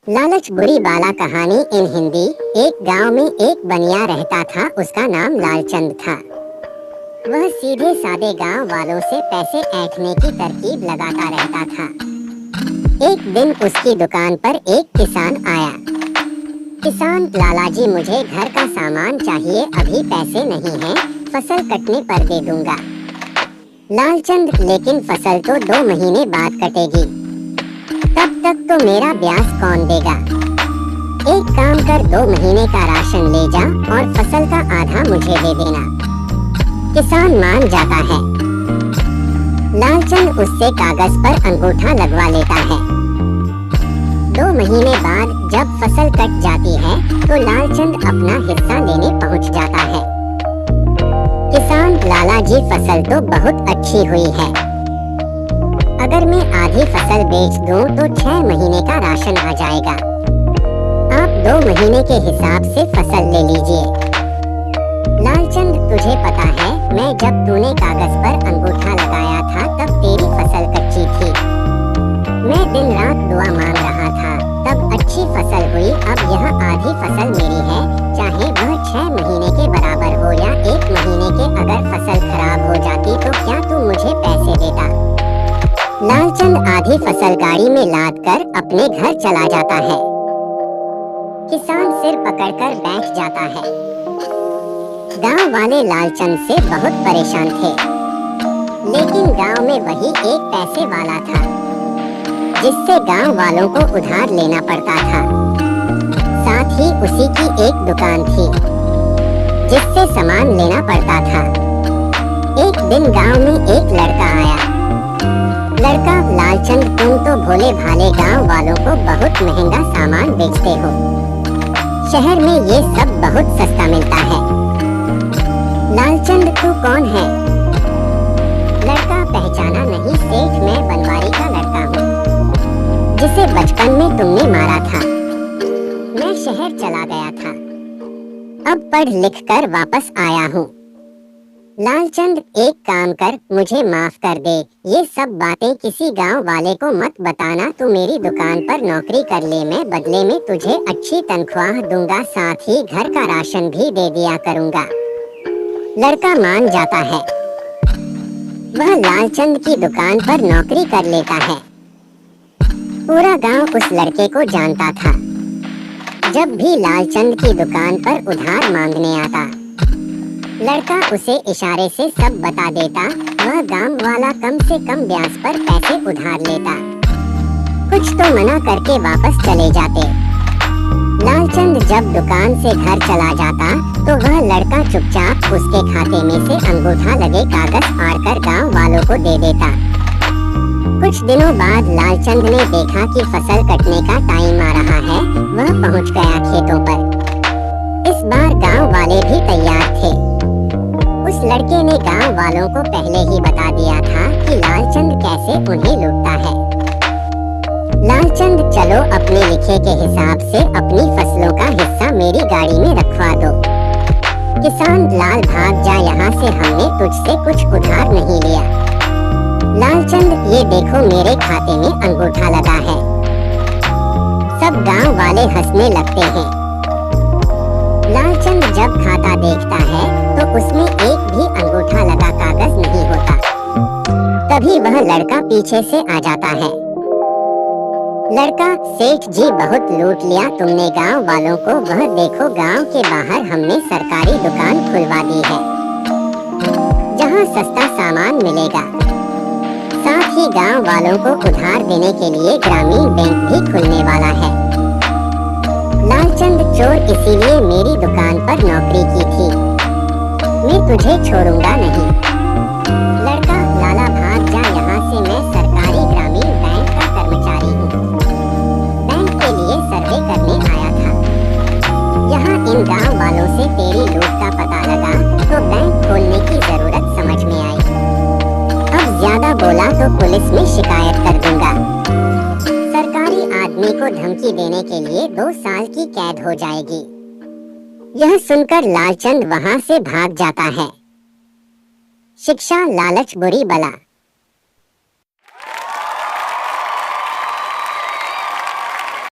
लालच बुरी बाला कहानी इन हिंदी। एक गांव में एक बनिया रहता था। उसका नाम लालचंद था। वह सीधे सादे गांव वालों से पैसे ऐंठने की तरकीब लगाता रहता था। एक दिन उसकी दुकान पर एक किसान आया। किसान, लालाजी मुझे घर का सामान चाहिए, अभी पैसे नहीं हैं, फसल कटने पर दे दूंगा। लालचंद, लेकिन फसल तो 2 महीने बाद कटेगी, तब तक तो मेरा ब्याज कौन देगा। एक काम कर, 2 महीने का राशन ले जा और फसल का आधा मुझे दे देना। किसान मान जाता है। लालचंद उससे कागज पर अंगूठा लगवा लेता है। 2 महीने बाद जब फसल कट जाती है तो लालचंद अपना हिस्सा लेने पहुंच जाता है। किसान, लालाजी फसल तो बहुत अच्छी हुई है, अगर मैं आधी फसल बेच दूं तो 6 महीने का राशन आ जाएगा। आप 2 महीने के हिसाब से फसल ले लीजिए। लालचंद, तुझे पता है, मैं जब तूने कागज पर अंगूठा लगाया था तब तेरी फसल कच्ची थी। मैं दिन रात दुआ मांग रहा था, तब अच्छी फसल हुई। अब यह आधी फसल मेरी है, चाहे वह 6 महीने के बराबर हो या 1 महीने के। अगर फसल खराब हो जाती तो क्या तू मुझे पैसे देता? लालचंद आधी फसल गाड़ी में लाद कर अपने घर चला जाता है। किसान सिर पकड़कर बैठ जाता है। गांव वाले लालचंद से बहुत परेशान थे, लेकिन गांव में वही एक पैसे वाला था जिससे गांव वालों को उधार लेना पड़ता था। साथ ही उसी की एक दुकान थी जिससे सामान लेना पड़ता था। एक दिन गांव में एक लड़का आया। लड़का, लालचंद, तुम तो भोले भाले गांव वालों को बहुत महंगा सामान बेचते हो। शहर में ये सब बहुत सस्ता मिलता है। लालचंद, तू कौन है? लड़का पहचाना नहीं, सेठ, मैं बनवारी का लड़का हूँ जिसे बचपन में तुमने मारा था। मैं शहर चला गया था, अब पढ़ लिख कर वापस आया हूँ। लालचंद, एक काम कर, मुझे माफ कर दे। ये सब बातें किसी गांव वाले को मत बताना। तू मेरी दुकान पर नौकरी कर ले, मैं बदले में तुझे अच्छी तनख्वाह दूंगा, साथ ही घर का राशन भी दे दिया करूंगा। लड़का मान जाता है। वह लालचंद की दुकान पर नौकरी कर लेता है। पूरा गांव उस लड़के को जानता था। जब भी लालचंद की दुकान पर उधार मांगने आता, लड़का उसे इशारे से सब बता देता। वह गांव वाला कम से कम ब्याज पर पैसे उधार लेता। कुछ तो मना करके वापस चले जाते। लालचंद जब दुकान से घर चला जाता तो वह लड़का चुपचाप उसके खाते में से अंगूठा लगे कागज फाड़कर गांव वालों को दे देता। कुछ दिनों बाद लालचंद ने देखा कि फसल कटने का टाइम आ रहा है। वह पहुंच गया खेतों पर। इस बार गांव वाले भी तैयार थे। उस लड़के ने गांव वालों को पहले ही बता दिया था कि लालचंद कैसे उन्हें लूटता है। लालचंद, चलो अपने लिखे के हिसाब से अपनी फसलों का हिस्सा मेरी गाड़ी में रखवा दो। किसान, लाल भाग जा यहाँ से, हमने तुझसे कुछ उधार नहीं लिया। लालचंद, ये देखो मेरे खाते में अंगूठा लगा है। सब गांव वाले हंसने लगते हैं। लालचंद जब खाता देखता है तो उसमें एक भी अंगूठा लगा कागज नहीं होता। तभी वह लड़का पीछे से आ जाता है। लड़का, सेठ जी, बहुत लूट लिया तुमने गांव वालों को। वह देखो, गांव के बाहर हमने सरकारी दुकान खुलवा दी है जहां सस्ता सामान मिलेगा। साथ ही गांव वालों को उधार देने के लिए ग्रामीण बैंक भी खुलने वाला है। लालचंद, चोर इसीलिए मेरी दुकान पर नौकरी की थी, मैं तुझे छोड़ूंगा नहीं। लड़का, लाला भाग जा यहाँ से, मैं सरकारी ग्रामीण बैंक का कर्मचारी हूँ, बैंक के लिए सर्वे करने आया था। यहाँ इन गांव वालों से तेरी लूट का पता लगा तो बैंक खोलने की जरूरत समझ में आई। अब ज्यादा बोला तो पुलिस में शिकायत कर दूंगा। सरकारी आदमी को धमकी देने के लिए 2 साल की कैद हो जाएगी। यह सुनकर लालचंद वहां से भाग जाता है। शिक्षा, लालच बुरी बला।